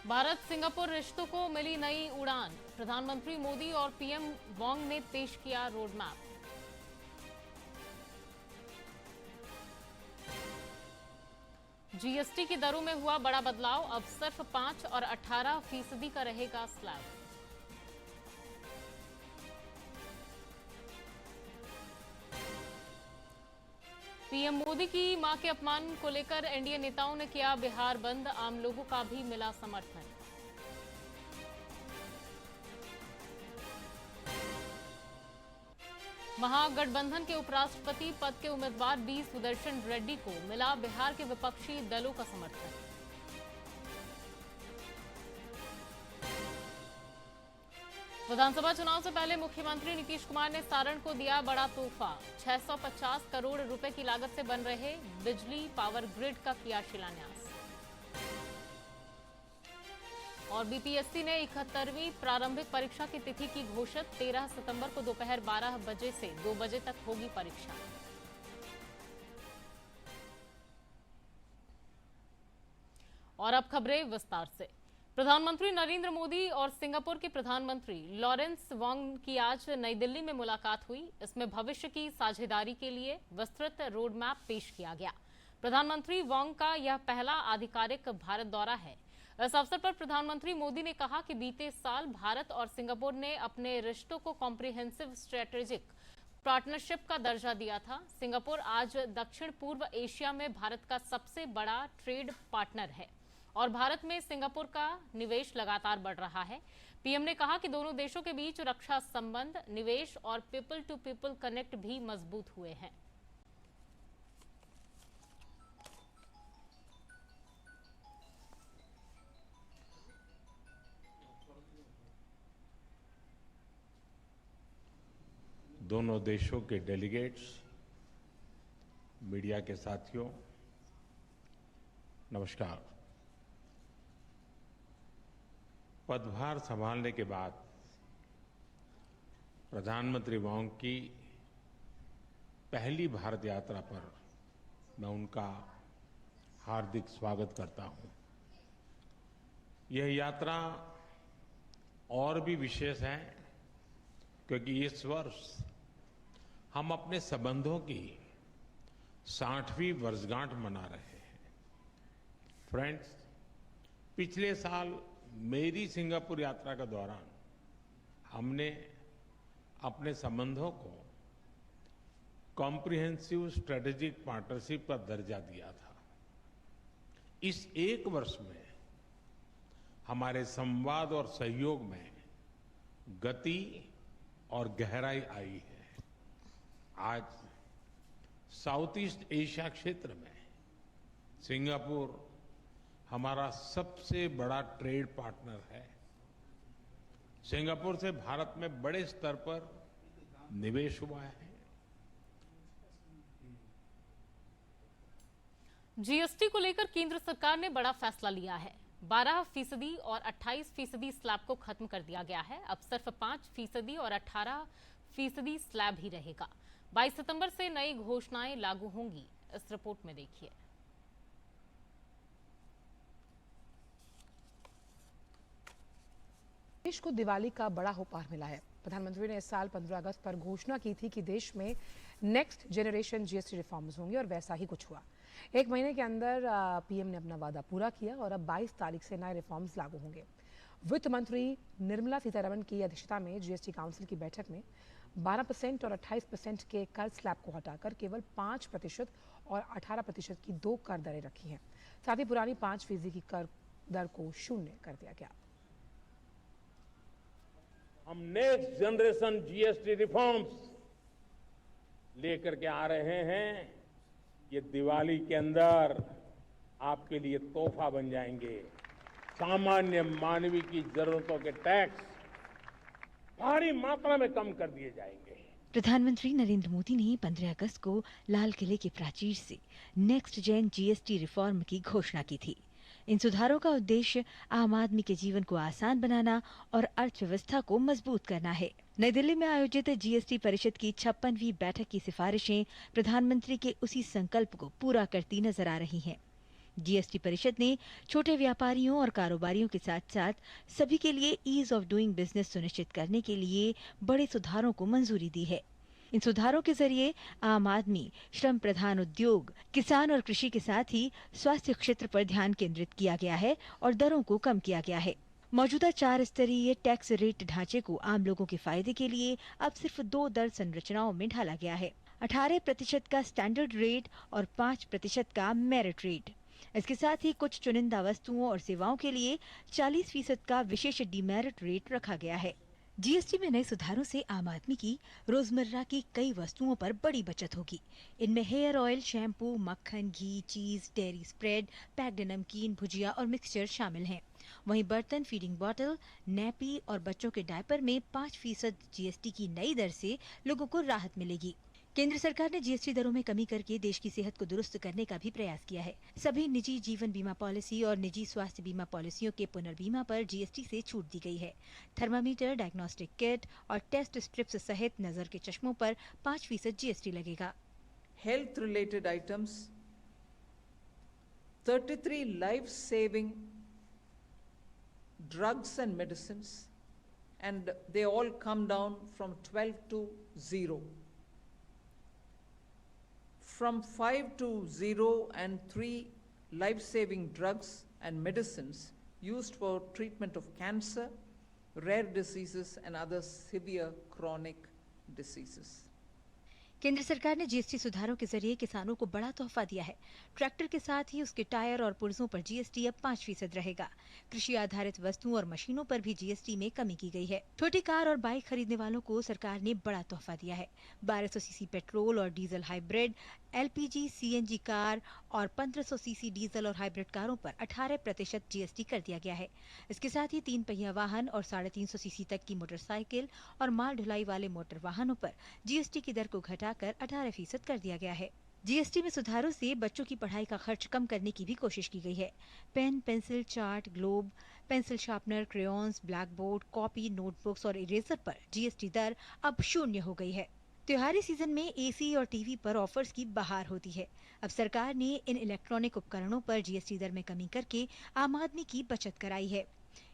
Bharat Singapore रिश्तों को मिली नई उड़ान। प्रधानमंत्री मोदी और पीएम वांग ने पेश किया रोड मैप। जीएसटी की दरों में हुआ बड़ा बदलाव, अब सिर्फ 5 और 18% का रहेगा स्लैब। पीएम मोदी की मां के अपमान को लेकर एनडीए नेताओं ने किया बिहार बंद, आम लोगों का भी मिला समर्थन। महागठबंधन के उपराष्ट्रपति पद के उम्मीदवार बी सुदर्शन रेड्डी को मिला बिहार के विपक्षी दलों का समर्थन। विधानसभा चुनाव से पहले मुख्यमंत्री नीतीश कुमार ने सारण को दिया बड़ा तोहफा। 650 करोड़ रुपए की लागत से बन रहे बिजली पावर ग्रिड का किया शिलान्यास। और बीपीएससी ने 71वीं प्रारंभिक परीक्षा की तिथि की घोषित। 13 सितंबर को दोपहर 12 बजे से 2 बजे तक होगी परीक्षा। और अब खबरें विस्तार से। प्रधानमंत्री नरेंद्र मोदी और सिंगापुर के प्रधानमंत्री लॉरेंस वॉन्ग की आज नई दिल्ली में मुलाकात हुई। इसमें भविष्य की साझेदारी के लिए विस्तृत रोड मैप पेश किया गया। प्रधानमंत्री वॉन्ग का यह पहला आधिकारिक भारत दौरा है। इस अवसर पर प्रधानमंत्री मोदी ने कहा कि बीते साल भारत और सिंगापुर ने अपने रिश्तों को कॉम्प्रिहेंसिव स्ट्रेटेजिक पार्टनरशिप का दर्जा दिया था। सिंगापुर आज दक्षिण पूर्व एशिया में भारत का सबसे बड़ा ट्रेड पार्टनर है और भारत में सिंगापुर का निवेश लगातार बढ़ रहा है। पीएम ने कहा कि दोनों देशों के बीच रक्षा संबंध, निवेश और पीपल टू पीपल कनेक्ट भी मजबूत हुए हैं। दोनों देशों के डेलीगेट्स, मीडिया के साथियों, नमस्कार। पदभार संभालने के बाद प्रधानमंत्री वॉन्ग की पहली भारत यात्रा पर मैं उनका हार्दिक स्वागत करता हूं। यह यात्रा और भी विशेष है क्योंकि इस वर्ष हम अपने संबंधों की 60वीं वर्षगांठ मना रहे हैं। फ्रेंड्स, पिछले साल मेरी सिंगापुर यात्रा के दौरान हमने अपने संबंधों को कॉम्प्रिहेंसिव स्ट्रेटेजिक पार्टनरशिप का दर्जा दिया था। इस एक वर्ष में हमारे संवाद और सहयोग में गति और गहराई आई है। आज साउथ ईस्ट एशिया क्षेत्र में सिंगापुर हमारा सबसे बड़ा ट्रेड पार्टनर है। सिंगापुर से भारत में बड़े स्तर पर निवेश हुआ है। जीएसटी को लेकर केंद्र सरकार ने बड़ा फैसला लिया है। 12% और 28% स्लैब को खत्म कर दिया गया है। अब सिर्फ 5% और 18% स्लैब ही रहेगा। 22 सितंबर से नई घोषणाएं लागू होंगी। इस रिपोर्ट में देखिए। देश को दिवाली का बड़ा उपहार मिला है। प्रधानमंत्री ने इस साल 15 अगस्त पर घोषणा की थी कि देश में नेक्स्ट जनरेशन जीएसटी रिफॉर्म्स होंगे और वैसा ही कुछ हुआ। एक महीने के अंदर पीएम ने अपना वादा पूरा किया और अब 22 तारीख से नए रिफॉर्म्स लागू होंगे। वित्त मंत्री निर्मला सीतारमण की अध्यक्षता में जीएसटी काउंसिल की बैठक में 12% और 28% के कर स्लैब को हटाकर केवल 5% और 18% की 2 कर दरें रखी हैं। साथ ही पुरानी 5% की कर दर को शून्य कर दिया गया। हम नेक्स्ट जनरेशन जीएसटी रिफॉर्म्स लेकर के आ रहे हैं। ये दिवाली के अंदर आपके लिए तोहफा बन जाएंगे। सामान्य मानवीय की जरूरतों के टैक्स भारी मात्रा में कम कर दिए जाएंगे। प्रधानमंत्री नरेंद्र मोदी ने 15 अगस्त को लाल किले के प्राचीर से नेक्स्ट जेन जीएसटी रिफॉर्म की घोषणा की थी। इन सुधारों का उद्देश्य आम आदमी के जीवन को आसान बनाना और अर्थव्यवस्था को मजबूत करना है। नई दिल्ली में आयोजित जीएसटी परिषद की 56वीं बैठक की सिफारिशें प्रधानमंत्री के उसी संकल्प को पूरा करती नजर आ रही हैं। जीएसटी परिषद ने छोटे व्यापारियों और कारोबारियों के साथ साथ सभी के लिए ईज ऑफ डूइंग बिजनेस सुनिश्चित करने के लिए बड़े सुधारों को मंजूरी दी है। इन सुधारों के जरिए आम आदमी, श्रम प्रधान उद्योग, किसान और कृषि के साथ ही स्वास्थ्य क्षेत्र पर ध्यान केंद्रित किया गया है और दरों को कम किया गया है। मौजूदा 4 स्तरीय टैक्स रेट ढांचे को आम लोगों के फायदे के लिए अब सिर्फ 2 दर संरचनाओं में ढाला गया है। 18% का स्टैंडर्ड रेट और 5% का मेरिट रेट। इसके साथ ही कुछ चुनिंदा वस्तुओं और सेवाओं के लिए 40% का विशेष डीमेरिट रेट रखा गया है। जीएसटी में नए सुधारों से आम आदमी की रोजमर्रा की कई वस्तुओं पर बड़ी बचत होगी। इनमें हेयर ऑयल, शैम्पू, मक्खन, घी, चीज, डेयरी स्प्रेड, पैक्ड नमकीन, भुजिया और मिक्सचर शामिल हैं। वहीं बर्तन, फीडिंग बॉटल, नैपी और बच्चों के डायपर में 5% जीएसटी की नई दर से लोगों को राहत मिलेगी। केंद्र सरकार ने जीएसटी दरों में कमी करके देश की सेहत को दुरुस्त करने का भी प्रयास किया है। सभी निजी जीवन बीमा पॉलिसी और निजी स्वास्थ्य बीमा पॉलिसियों के पुनर्बीमा पर जीएसटी से छूट दी गई है। थर्मामीटर, डायग्नोस्टिक किट और टेस्ट स्ट्रिप्स सहित नजर के चश्मों पर 5% जीएसटी लगेगा। Health related items, 33 life saving drugs and medicines, and they all come down from 12 to 0. From 5 to 0 and 3 life-saving drugs and medicines used for treatment of cancer, rare diseases and other severe chronic diseases. केंद्र सरकार ने GST सुधारों के जरिए किसानों को बड़ा तोहफा दिया है। ट्रैक्टर के साथ ही उसके टायर और पुर्जों पर जीएसटी अब 5% रहेगा। कृषि आधारित वस्तुओं और मशीनों पर भी जीएसटी में कमी की गई है। छोटी कार और बाइक खरीदने वालों को सरकार ने बड़ा तोहफा दिया है। 1200 सीसी पेट्रोल और diesel hybrid, LPG, CNG car और 1500 सीसी डीजल और हाइब्रिड कारों पर 18% जीएसटी कर दिया गया है। इसके साथ ही 3 पहिया वाहन और 350 सीसी तक की मोटरसाइकिल और माल ढुलाई वाले मोटर वाहनों पर जीएसटी की दर को घटाकर 18% कर दिया गया है। जीएसटी में सुधारों से बच्चों की पढ़ाई का खर्च कम करने की भी कोशिश की गई है। Pen, pencil, chart, globe, pencil sharpener, crayons, black board, copy, notebooks और इरेजर पर जीएसटी दर अब 0 हो गई है। त्योहारी सीजन में एसी और टीवी पर ऑफर्स की बहार होती है। अब सरकार ने इन इलेक्ट्रॉनिक उपकरणों पर जीएसटी दर में कमी करके आम आदमी की बचत कराई है।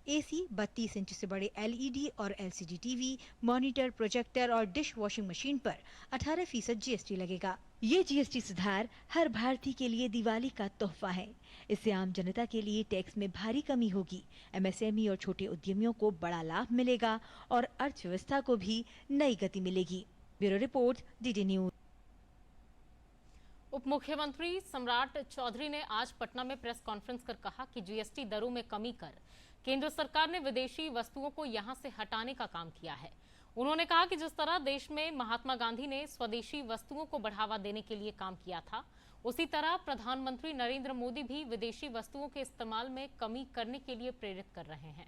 एसी, 32 इंच से बड़े एलईडी और एलसीडी टीवी, मॉनिटर, प्रोजेक्टर और डिश वॉशिंग मशीन पर 18% जीएसटी लगेगा। ये जीएसटी सुधार हर भारतीय के लिए दिवाली का तोहफा है। इससे आम जनता के लिए टैक्स में भारी कमी होगी। एमएसएमई और छोटे उद्यमियों को बड़ा लाभ मिलेगा और अर्थव्यवस्था को भी नई गति मिलेगी। Bureau report, DD news. उप मुख्यमंत्री सम्राट चौधरी ने आज पटना में प्रेस कॉन्फ्रेंस कर कहा कि जीएसटी दरों में कमी कर केंद्र सरकार ने विदेशी वस्तुओं को यहां से हटाने का काम किया है। उन्होंने कहा कि जिस तरह देश में महात्मा गांधी ने स्वदेशी वस्तुओं को बढ़ावा देने के लिए काम किया था, उसी तरह प्रधानमंत्री नरेंद्र मोदी भी विदेशी वस्तुओं के इस्तेमाल में कमी करने के लिए प्रेरित कर रहे हैं।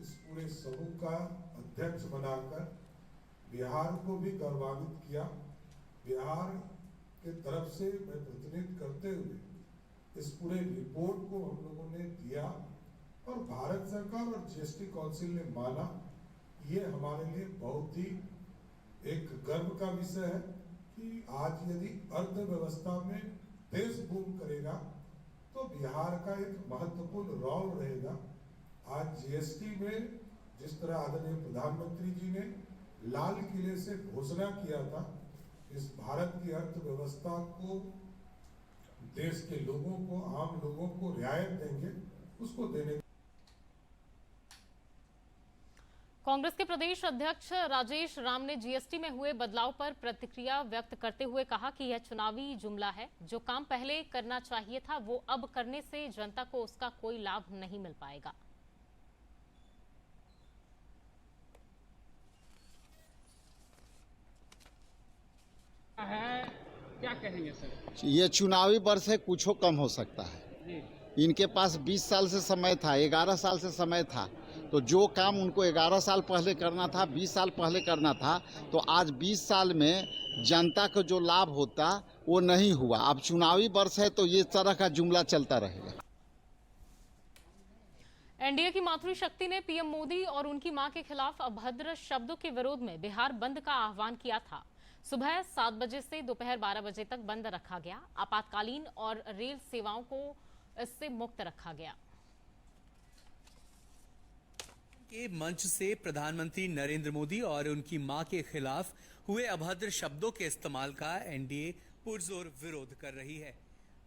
इस पूरे समूह का अध्यक्ष बनाकर बिहार को भी गौरवान्वित किया। बिहार के तरफ से मैं प्रतिनिधित्व करते हुए इस पूरे रिपोर्ट को हम लोगों ने दिया और भारत सरकार और जीएसटी काउंसिल ने माना। ये हमारे लिए बहुत ही एक गर्व का विषय है कि आज यदि अर्थव्यवस्था में देश बूम करेगा तो बिहार का एक महत्वपूर्ण रोल रहेगा। आज जीएसटी में जिस तरह आदरणीय प्रधानमंत्री जी ने लाल किले से घोषणा किया था, इस भारत की अर्थव्यवस्था को, देश के लोगों को, आम लोगों को रियायत देंगे, उसको देने। कांग्रेस के प्रदेश अध्यक्ष राजेश राम ने जीएसटी में हुए बदलाव पर प्रतिक्रिया व्यक्त करते हुए कहा कि यह चुनावी जुमला है। जो काम पहले करना चाहिए था वो अब करने से जनता को उसका कोई लाभ नहीं मिल पाएगा। है, क्या कहेंगे सर? ये चुनावी वर्ष है, कुछ कम हो सकता है। इनके पास 20 साल से समय था, 11 साल से समय था, तो जो काम उनको 11 साल पहले करना था, 20 साल पहले करना था, तो आज 20 साल में जनता को जो लाभ होता वो नहीं हुआ। अब चुनावी वर्ष है तो ये तरह का जुमला चलता रहेगा। एनडीए की मातृशक्ति ने पीएम मोदी और उनकी मां के खिलाफ अभद्र शब्दों के विरोध में बिहार बंद का आह्वान किया था। सुबह 7 बजे से दोपहर 12 बजे तक बंद रखा गया। आपातकालीन और रेल सेवाओं को इससे मुक्त रखा गया। के मंच से प्रधानमंत्री नरेंद्र मोदी और उनकी मां के खिलाफ हुए अभद्र शब्दों के इस्तेमाल का एनडीए पुरजोर विरोध कर रही है।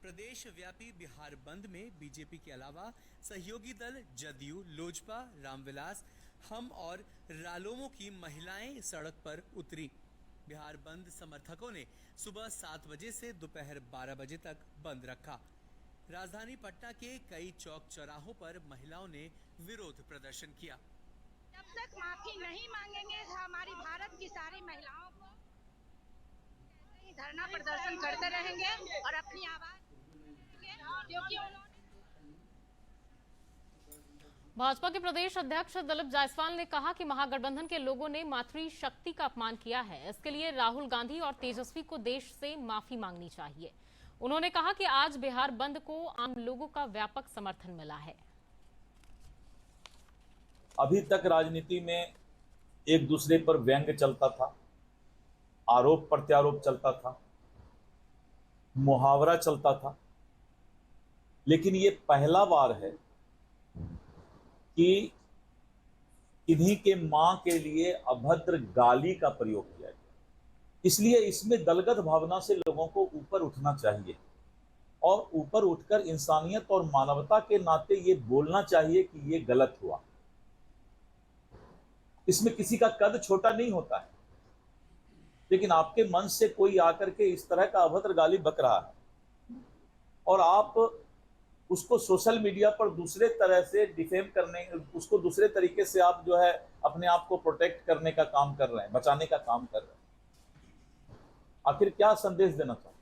प्रदेश व्यापी बिहार बंद में बीजेपी के अलावा सहयोगी दल जदयू, लोजपा, रामविलास, हम और रालोमो की महिलाएं सड़क पर उतरी। बिहार बंद समर्थकों ने सुबह 7 बजे से दोपहर 12 बजे तक बंद रखा। राजधानी पटना के कई चौक चौराहों पर महिलाओं ने विरोध प्रदर्शन किया। जब तक माफी नहीं मांगेंगे हमारी भारत की सारी महिलाओं को धरना प्रदर्शन करते रहेंगे और अपनी आवाज, क्योंकि भाजपा के प्रदेश अध्यक्ष दिलीप जायसवाल ने कहा कि महागठबंधन के लोगों ने मातृशक्ति का अपमान किया है। इसके लिए राहुल गांधी और तेजस्वी को देश से माफी मांगनी चाहिए। उन्होंने कहा कि आज बिहार बंद को आम लोगों का व्यापक समर्थन मिला है। अभी तक राजनीति में एक दूसरे पर व्यंग्य चलता था, आरोप प्रत्यारोप चलता था, मुहावरा चलता था, लेकिन ये पहला बार है कि इन्हीं के मां के लिए अभद्र गाली का प्रयोग किया गया। इसलिए इसमें दलगत भावना से लोगों को ऊपर उठना चाहिए और ऊपर उठकर इंसानियत और मानवता के नाते ये बोलना चाहिए कि ये गलत हुआ। इसमें किसी का कद छोटा नहीं होता है, लेकिन आपके मन से कोई आकर के इस तरह का अभद्र गाली बक रहा है और आप उसको सोशल मीडिया पर दूसरे तरह से डिफेम करने, उसको दूसरे तरीके से आप जो है अपने आप को प्रोटेक्ट करने का काम कर रहे हैं, बचाने का काम कर रहे हैं। आखिर क्या संदेश देना चाहते?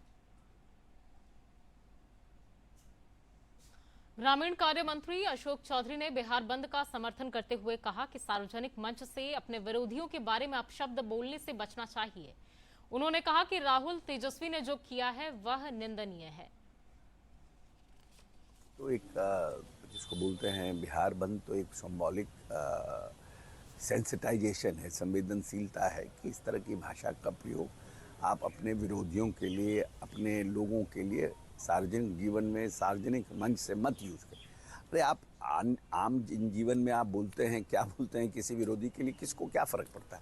ग्रामीण कार्य मंत्री अशोक चौधरी ने बिहार बंद का समर्थन करते हुए कहा कि सार्वजनिक मंच से अपने विरोधियों के बारे में अपशब्द बोलने से बचना चाहिए। उन्होंने कहा कि राहुल तेजस्वी ने जो किया है वह निंदनीय है। तो एक जिसको बोलते हैं बिहार बंद, तो एक सिंबॉलिक सेंसिटाइजेशन है, संवेदनशीलता है कि इस तरह की भाषा का प्रयोग आप अपने विरोधियों के लिए, अपने लोगों के लिए सार्वजनिक जीवन में, सार्वजनिक मंच से मत यूज करें। अरे आप आम जीवन में आप बोलते हैं, क्या बोलते हैं किसी विरोधी के लिए, किसको क्या फर्क पड़ता है,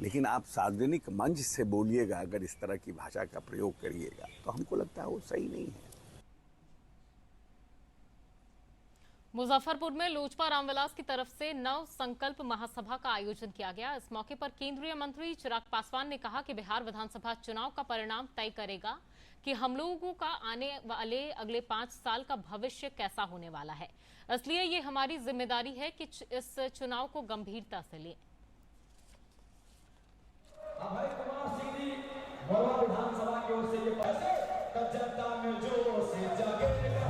लेकिन आप सार्वजनिक मंच से बोलिएगा, अगर इस तरह की भाषा का प्रयोग करिएगा तो हमको लगता है वो सही नहीं है। मुजफ्फरपुर में लोजपा रामविलास की तरफ से नव संकल्प महासभा का आयोजन किया गया। इस मौके पर केंद्रीय मंत्री चिराग पासवान ने कहा कि बिहार विधानसभा चुनाव का परिणाम तय करेगा कि हम लोगों का आने वाले अगले 5 साल का भविष्य कैसा होने वाला है। इसलिए ये हमारी जिम्मेदारी है कि इस चुनाव को गंभीरता से लें। विधानसभा की ओर से ये पैसे जनता में जोर से जागेगा।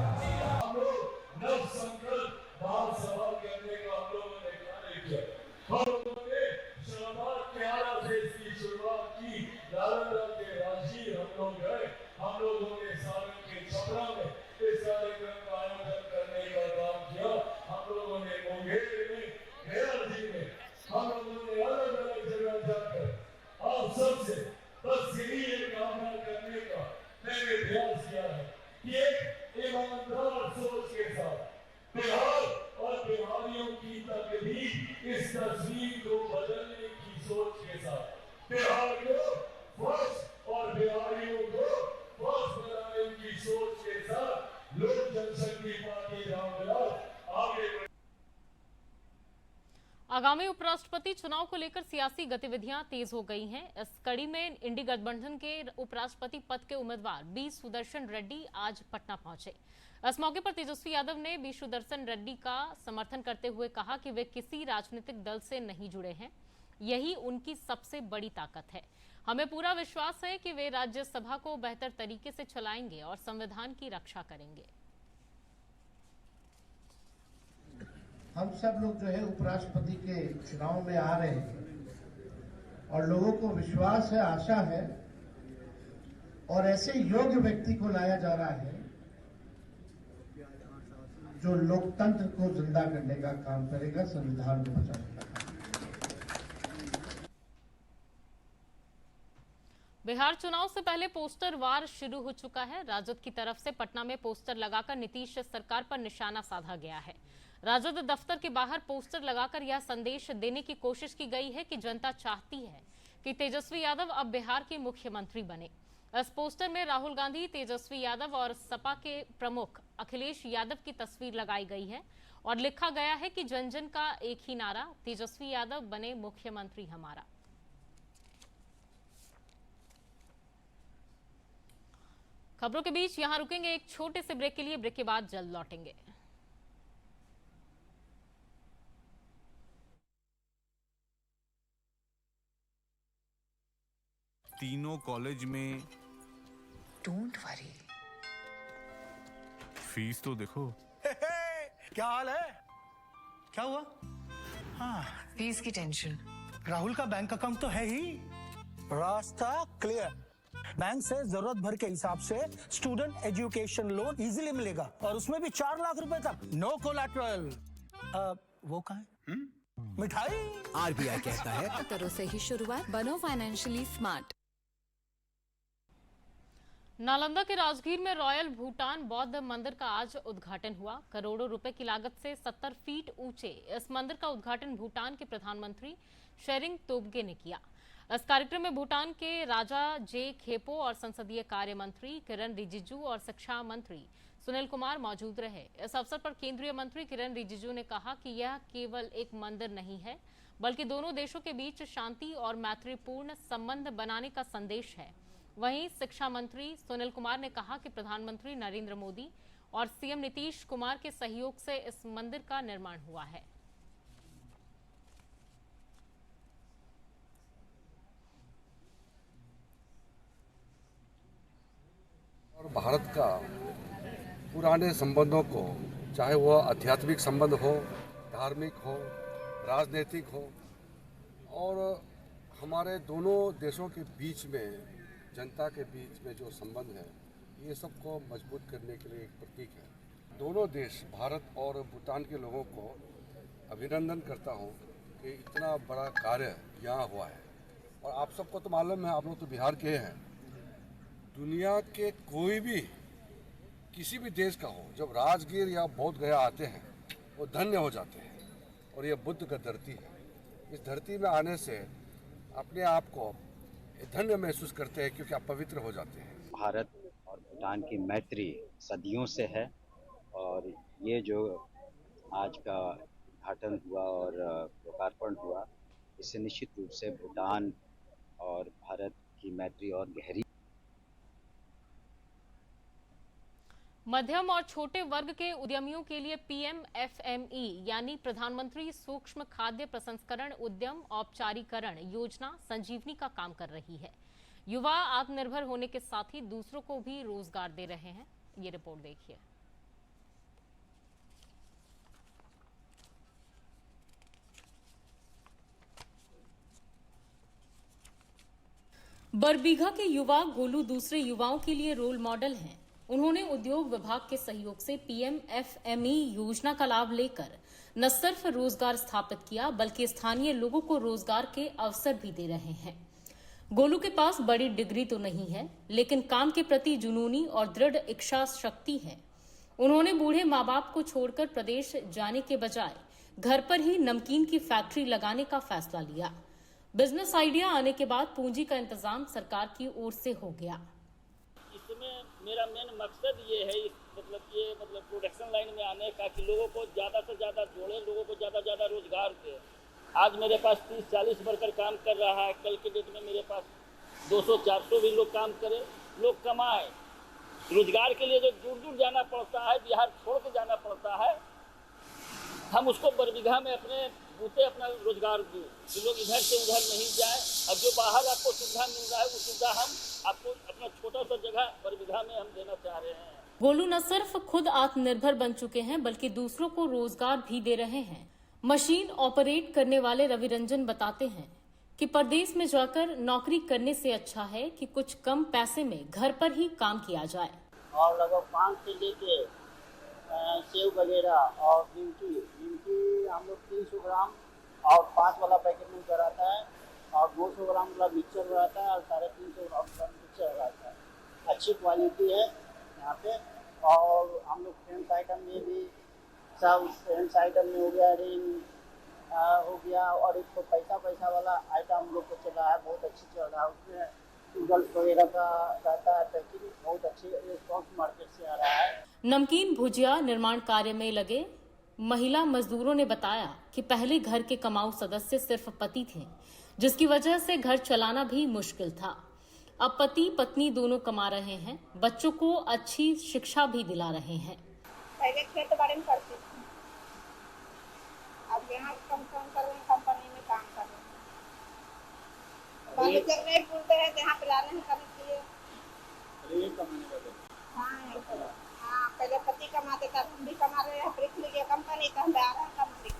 हम लोग नव संकल्प महासभा करने का हम लोगों ने कार्य किया। हम लोगों ने शुरुआत के आरा से इसकी शुरुआत की। नालंदा के रांची हम लोग गए, हम लोगों ने सारण के छपरा में इस कार्यक्रम का आयोजन करने का काम किया। हम लोगों ने मुंगेर में, गया में, हम लोगों ने अलग अलग जगह जाकर आप सबसे बस यही एक कामना करने का मैंने प्रयास किया है कि एक ईमानदार सोच के साथ बिहार और बिहारियों की तकदीर, इस तस्वीर को बदलने की सोच के साथ बिहार को फर्स्ट और बिहारियों को फर्स्ट बनाने की सोच के साथ लोक जनशक्ति पार्टी रामविलास आगे। आगामी उपराष्ट्रपति चुनाव को लेकर सियासी गतिविधियां तेज हो गई हैं। इस कड़ी में इंडी गठबंधन के उपराष्ट्रपति पद के उम्मीदवार बी सुदर्शन रेड्डी आज पटना पहुंचे। इस मौके पर तेजस्वी यादव ने बी सुदर्शन रेड्डी का समर्थन करते हुए कहा कि वे किसी राजनीतिक दल से नहीं जुड़े हैं, यही उनकी सबसे बड़ी ताकत है। हमें पूरा विश्वास है कि वे राज्यसभा को बेहतर तरीके से चलाएंगे और संविधान की रक्षा करेंगे। हम सब लोग जो है उपराष्ट्रपति के चुनाव में आ रहे हैं और लोगों को विश्वास है, आशा है और ऐसे योग्य व्यक्ति को लाया जा रहा है जो लोकतंत्र को जिंदा करने का काम करेगा, संविधान को बचाने का काम। बिहार चुनाव से पहले पोस्टर वार शुरू हो चुका है। राजद की तरफ से पटना में पोस्टर लगाकर नीतीश सरकार पर निशाना साधा गया है। राजद दफ्तर के बाहर पोस्टर लगाकर यह संदेश देने की कोशिश की गई है कि जनता चाहती है कि तेजस्वी यादव अब बिहार के मुख्यमंत्री बने। इस पोस्टर में राहुल गांधी, तेजस्वी यादव और सपा के प्रमुख अखिलेश यादव की तस्वीर लगाई गई है और लिखा गया है कि जन जन का एक ही नारा, तेजस्वी यादव बने मुख्यमंत्री हमारा। खबरों के बीच यहां रुकेंगे एक छोटे से ब्रेक के लिए। ब्रेक के बाद जल्द लौटेंगे। तीनों कॉलेज में डोंट वरी, फीस तो देखो। क्या हाल है? क्या हुआ? हाँ, फीस की टेंशन। राहुल का बैंक अकाउंट तो है ही। रास्ता क्लियर। बैंक से जरूरत भर के हिसाब से स्टूडेंट एजुकेशन लोन इजीली मिलेगा और उसमें भी 4 लाख रुपए तक। No collateral. वो कहाँ है? मिठाई। आरबीआई कहता है करो सही शुरुआत, बनो फाइनेंशियली स्मार्ट। नालंदा के राजगीर में रॉयल भूटान बौद्ध मंदिर का आज उद्घाटन हुआ। करोड़ों रुपए की लागत से 70 फीट ऊंचे इस मंदिर का उद्घाटन भूटान के प्रधानमंत्री शेरिंग तोब्गे ने किया। इस कार्यक्रम में भूटान के राजा जे खेपो और संसदीय कार्य मंत्री किरण रिजिजू और शिक्षा मंत्री सुनील कुमार मौजूद रहे। इस अवसर पर केंद्रीय मंत्री किरण रिजिजू ने कहा कि यह केवल एक मंदिर नहीं है, बल्कि दोनों देशों के बीच शांति और मैत्रीपूर्ण संबंध बनाने का संदेश है। वहीं शिक्षा मंत्री सुनील कुमार ने कहा कि प्रधानमंत्री नरेंद्र मोदी और सीएम नीतीश कुमार के सहयोग से इस मंदिर का निर्माण हुआ है। और भारत का पुराने संबंधों को, चाहे वह आध्यात्मिक संबंध हो, धार्मिक हो, राजनीतिक हो, और हमारे दोनों देशों के बीच में, जनता के बीच में जो संबंध है, ये सबको मजबूत करने के लिए एक प्रतीक है। दोनों देश, भारत और भूटान के लोगों को अभिनंदन करता हूँ कि इतना बड़ा कार्य यहाँ हुआ है। और आप सबको तो मालूम है, आप लोग तो बिहार के हैं, दुनिया के कोई भी किसी भी देश का हो, जब राजगीर या बोध गया आते हैं वो धन्य हो जाते हैं। और ये बुद्ध का धरती है। इस धरती में आने से अपने आप को धन्य महसूस करते हैं, क्योंकि आप पवित्र हो जाते हैं। भारत और भूटान की मैत्री सदियों से है और ये जो आज का उद्घाटन हुआ और लोकार्पण हुआ, इससे निश्चित रूप से भूटान और भारत की मैत्री और गहरी। मध्यम और छोटे वर्ग के उद्यमियों के लिए पीएमएफएमई यानी प्रधानमंत्री सूक्ष्म खाद्य प्रसंस्करण उद्यम औपचारीकरण योजना संजीवनी का काम कर रही है। युवा आत्मनिर्भर होने के साथ ही दूसरों को भी रोजगार दे रहे हैं। ये रिपोर्ट देखिए। बरबीघा के युवा गोलू दूसरे युवाओं के लिए रोल मॉडल हैं। उन्होंने उद्योग विभाग के सहयोग से पीएमएफएमई योजना का लाभ लेकर न सिर्फ रोजगार स्थापित किया, बल्कि स्थानीय लोगों को रोजगार के अवसर भी दे रहे हैं। गोलू के पास बड़ी डिग्री तो नहीं है, लेकिन काम के प्रति जुनूनी और दृढ़ इच्छा शक्ति है। उन्होंने बूढ़े माँ बाप को छोड़कर प्रदेश जाने के बजाय घर पर ही नमकीन की फैक्ट्री लगाने का फैसला लिया। बिजनेस आइडिया आने के बाद पूंजी का इंतजाम सरकार की ओर से हो गया। इसमें मेरा मेन मकसद ये है, मतलब प्रोडक्शन लाइन में आने का, कि लोगों को ज़्यादा से ज़्यादा जोड़े, लोगों को ज़्यादा रोजगार दे। आज मेरे पास 30-40 वर्कर काम कर रहा है, कल के डेट में मेरे पास 200-400 भी लोग काम करे, लोग कमाए। रोजगार के लिए जो दूर जाना पड़ता है, बिहार छोड़ के जाना पड़ता है, हम उसको बरबीघा में अपने बूते अपना रोजगार दूँ कि लोग इधर से उधर नहीं जाए। अब जो बाहर आपको सुविधा मिल रहा है, वो सुविधा हम आपको अपना छोटा सा जगह बरबीघा में हम देना चाह रहे हैं। गोलू न सिर्फ खुद आत्मनिर्भर बन चुके हैं, बल्कि दूसरों को रोजगार भी दे रहे हैं। मशीन ऑपरेट करने वाले रवि रंजन बताते हैं कि परदेश में जाकर नौकरी करने से अच्छा है कि कुछ कम पैसे में घर पर ही काम किया जाए। और लगभग 5 से लेके सेव वगैरह और निमकी हम लोग 300 ग्राम और 5 वाला पैकेट में कराता है। और 200 ग्राम वाला मिक्सचर रहता है और 350 ग्राम का मिक्सचर रहता है। अच्छी क्वालिटी है यहाँ पे। और हम लोग फ्रेंड्स आइटम में भी सब फ्रेंड्स आइटम में हो गया, रिंग हो गया, और एक तो पैसा वाला आइटम हम लोग को चल रहा है, बहुत अच्छी चल रहा है। उसमें गर्ल्स वगैरह का रहता है पैकिंग, बहुत अच्छी रिस्पॉन्स मार्केट से आ रहा है। नमकीन भुजिया निर्माण कार्य में लगे महिला मजदूरों ने बताया कि पहले घर के कमाऊ सदस्य सिर्फ पति थे, जिसकी वजह से घर चलाना भी मुश्किल था। अब पति पत्नी दोनों कमा रहे हैं, बच्चों को अच्छी शिक्षा भी दिला रहे हैं। पहले खेत बाड़ी में करती थी, अब यहाँ कंपनी में काम कर रहे हैं। जब नहीं बोलते हैं यहाँ पे लाने हैं करने के लिए। हाँ, पहले पति कमाते थे, हम भी कमा रहे हैं, कंपनी तो हम आ रहे हैं कंपनी।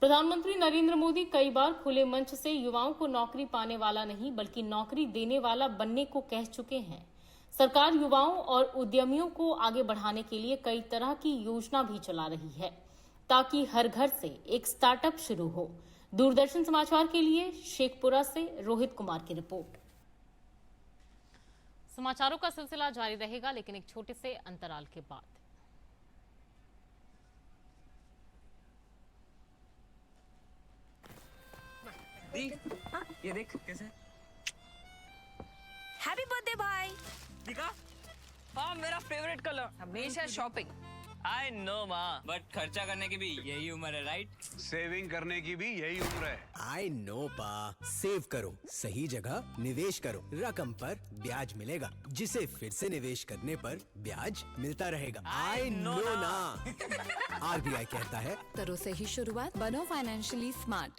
प्रधानमंत्री नरेंद्र मोदी कई बार खुले मंच से युवाओं को नौकरी पाने वाला नहीं बल्कि नौकरी देने वाला बनने को कह चुके हैं। सरकार युवाओं और उद्यमियों को आगे बढ़ाने के लिए कई तरह की योजना भी चला रही है ताकि हर घर से एक स्टार्टअप शुरू हो। दूरदर्शन समाचार के लिए शेखपुरा से रोहित कुमार की रिपोर्ट। समाचारों का सिलसिला जारी रहेगा, लेकिन एक छोटे से अंतराल के बाद। ये देख कैसे। हैप्पी बर्थडे भाई। दिखा? हाँ, मेरा फेवरेट कलर। हमेशा शॉपिंग। आई नो माँ, बट खर्चा करने की भी यही उम्र है, राइट? सेविंग करने की भी यही उम्र है। आई नो पा, सेव करो, सही जगह निवेश करो, रकम पर ब्याज मिलेगा, जिसे फिर से निवेश करने पर ब्याज मिलता रहेगा। आई नो ना। RBI कहता है, करो सही शुरुआत, बनो फाइनेंशियली स्मार्ट।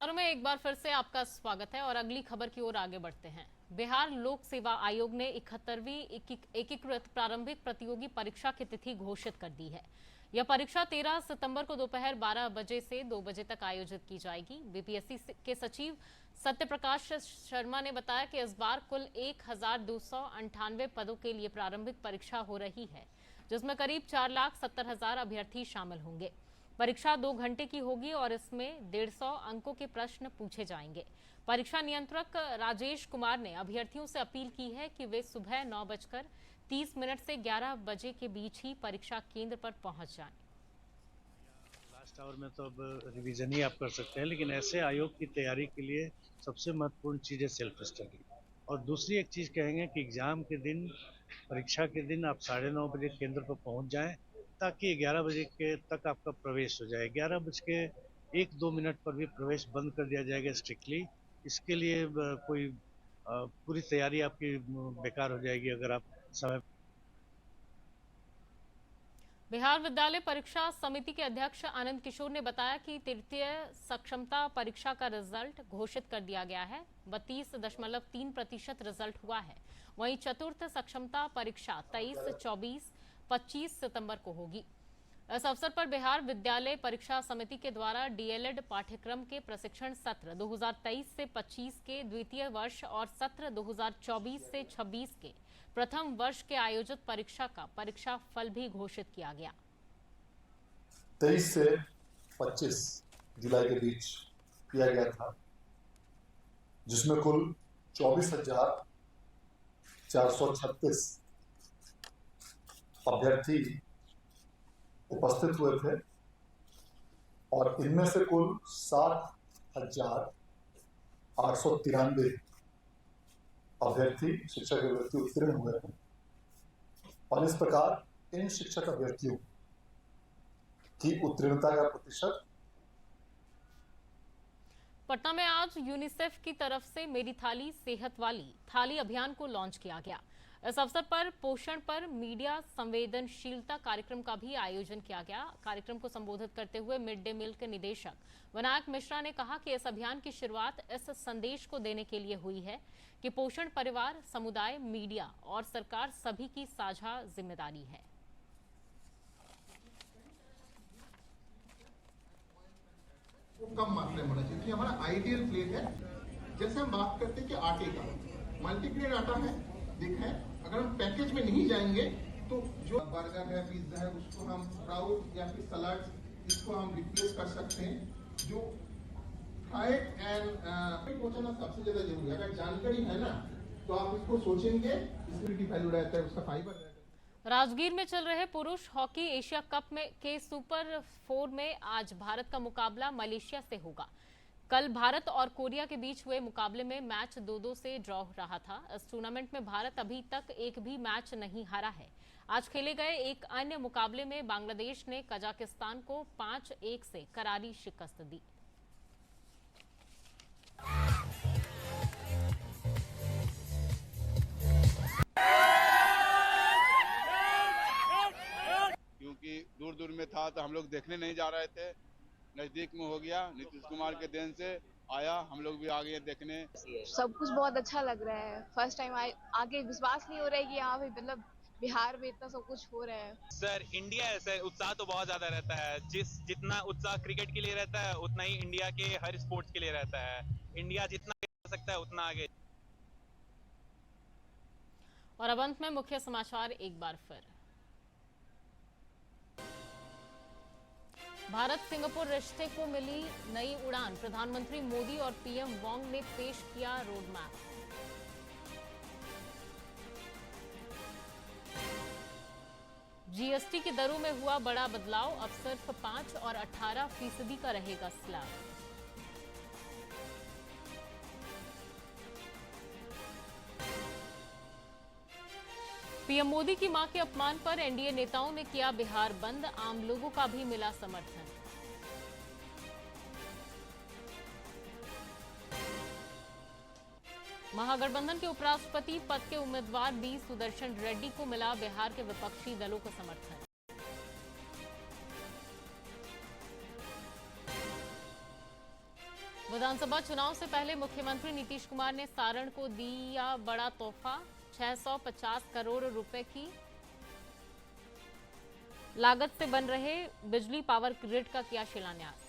और में एक बार फिर से आपका स्वागत है और अगली खबर की ओर आगे बढ़ते हैं। बिहार लोक सेवा आयोग ने 71वीं एकीकृत प्रारंभिक प्रतियोगी परीक्षा की तिथि घोषित कर दी है। यह परीक्षा 13 सितंबर को दोपहर 12 बजे से 2 बजे तक आयोजित की जाएगी। बीपीएससी के सचिव सत्य प्रकाश शर्मा ने बताया कि इस बार कुल 1298 पदों के लिए प्रारंभिक परीक्षा हो रही है, जिसमें करीब 4,70,000 अभ्यर्थी शामिल होंगे। परीक्षा 2 घंटे की होगी और इसमें 150 अंकों के प्रश्न पूछे जाएंगे। परीक्षा नियंत्रक राजेश कुमार ने अभ्यर्थियों से अपील की है कि वे सुबह 9:30 से 11 बजे के बीच ही परीक्षा केंद्र पर पहुंच जाएं। लास्ट आवर में तो अब रिवीजन ही आप कर सकते हैं, लेकिन ऐसे आयोग की तैयारी के लिए सबसे महत्वपूर्ण चीज़ है सेल्फ स्टडी। और दूसरी एक चीज़ कहेंगे कि एग्जाम के दिन, परीक्षा के दिन आप 9:30 बजे केंद्र पर पहुंच जाएं, ताकि 11 बजे के तक आपका प्रवेश हो जाए। 11:01-2 पर भी प्रवेश बंद कर दिया जाएगा स्ट्रिक्टली। इसके लिए कोई पूरी तैयारी आपकी बेकार हो जाएगी अगर आप समय। बिहार विद्यालय परीक्षा समिति के अध्यक्ष आनंद किशोर ने बताया कि तृतीय सक्षमता परीक्षा का रिजल्ट घोषित कर दिया गया है। 32.3% रिजल्ट हुआ है। वहीं चतुर्थ सक्षमता परीक्षा 23, 24, 25 सितंबर को होगी। इस अवसर पर बिहार विद्यालय परीक्षा समिति के द्वारा डीएलएड पाठ्यक्रम के प्रशिक्षण सत्र 2023 से 25 के द्वितीय वर्ष और सत्र 2024 से 26 के प्रथम वर्ष के आयोजित परीक्षा का परीक्षा फल भी घोषित किया गया। 23 से 25 जुलाई के बीच किया गया था, जिसमें कुल 24,436 अभ्यर्थी उपस्थित हुए थे और इनमें से कुल 60,893 अभ्यर्थी शिक्षक अभ्यर्थी उत्तीर्ण हुए हैं। और इस प्रकार इन शिक्षक अभ्यर्थियों की उत्तीर्णता का प्रतिशत। पटना में आज यूनिसेफ की तरफ से मेरी थाली सेहत वाली थाली अभियान को लॉन्च किया गया। इस अवसर पर पोषण पर मीडिया संवेदनशीलता कार्यक्रम का भी आयोजन किया गया। कार्यक्रम को संबोधित करते हुए मिड डे मील के निदेशक विनायक मिश्रा ने कहा कि इस अभियान की शुरुआत इस संदेश को देने के लिए हुई है कि पोषण परिवार, समुदाय, मीडिया और सरकार सभी की साझा जिम्मेदारी है। वो कम मात्रा में होना चाहिए। हमारा आइडियल प्लेट है। जैसे हम बात करते हैं कि आटे का मल्टीग्रेन आटा है, देखें अगर हम पैकेज में नहीं जाएंगे तो जो बर्गर है, पिज्जा है, उसको हम स्प्राउट या फिर सलाद, इसको हम रिप्लेस कर सकते हैं। जो फाइट एंड पहुंचाना सबसे ज्यादा जरूरी है। अगर जानकारी है ना तो आप इसको सोचेंगे, स्पिरिटी वैल्यू रहता है, उसका फाइबर रहता है। राजगीर में चल रहे पुरुष हॉकी एशिया कप में के सुपर 4 में आज भारत का मुकाबला मलेशिया से होगा। कल भारत और कोरिया के बीच हुए मुकाबले में मैच 2-2 से ड्रॉ रहा था। इस टूर्नामेंट में भारत अभी तक एक भी मैच नहीं हारा है। आज खेले गए एक अन्य मुकाबले में बांग्लादेश ने कजाकिस्तान को 5-1 से करारी शिकस्त दी। क्योंकि दूर दूर में था तो हम लोग देखने नहीं जा रहे थे, नजदीक में हो गया। नीतीश कुमार के देन से आया, हम लोग भी आ गए देखने। सब कुछ बहुत अच्छा लग रहा है। फर्स्ट टाइम आगे विश्वास नहीं हो रहा है कि यहाँ पे मतलब बिहार में इतना सब कुछ हो रहा है। सर इंडिया ऐसे उत्साह तो बहुत ज्यादा रहता है। जितना उत्साह क्रिकेट के लिए रहता है उतना ही इंडिया के हर स्पोर्ट्स के लिए रहता है। इंडिया जितना कर सकता है उतना आगे। और अब अंत में मुख्य समाचार एक बार फिर। भारत सिंगापुर रिश्ते को मिली नई उड़ान, प्रधानमंत्री मोदी और पीएम वांग ने पेश किया रोड मैप। जीएसटी की दरों में हुआ बड़ा बदलाव, अब सिर्फ 5 और 18% का रहेगा स्लैब। पीएम मोदी की मां के अपमान पर एनडीए नेताओं ने किया बिहार बंद, आम लोगों का भी मिला समर्थन। महागठबंधन के उपराष्ट्रपति पद के उम्मीदवार बी सुदर्शन रेड्डी को मिला बिहार के विपक्षी दलों का समर्थन। विधानसभा चुनाव से पहले मुख्यमंत्री नीतीश कुमार ने सारण को दिया बड़ा तोहफा, 650 करोड़ रुपए की लागत से बन रहे बिजली पावर ग्रिड का किया शिलान्यास।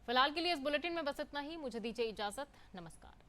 फिलहाल के लिए इस बुलेटिन में बस इतना ही। मुझे दीजिए इजाजत। नमस्कार।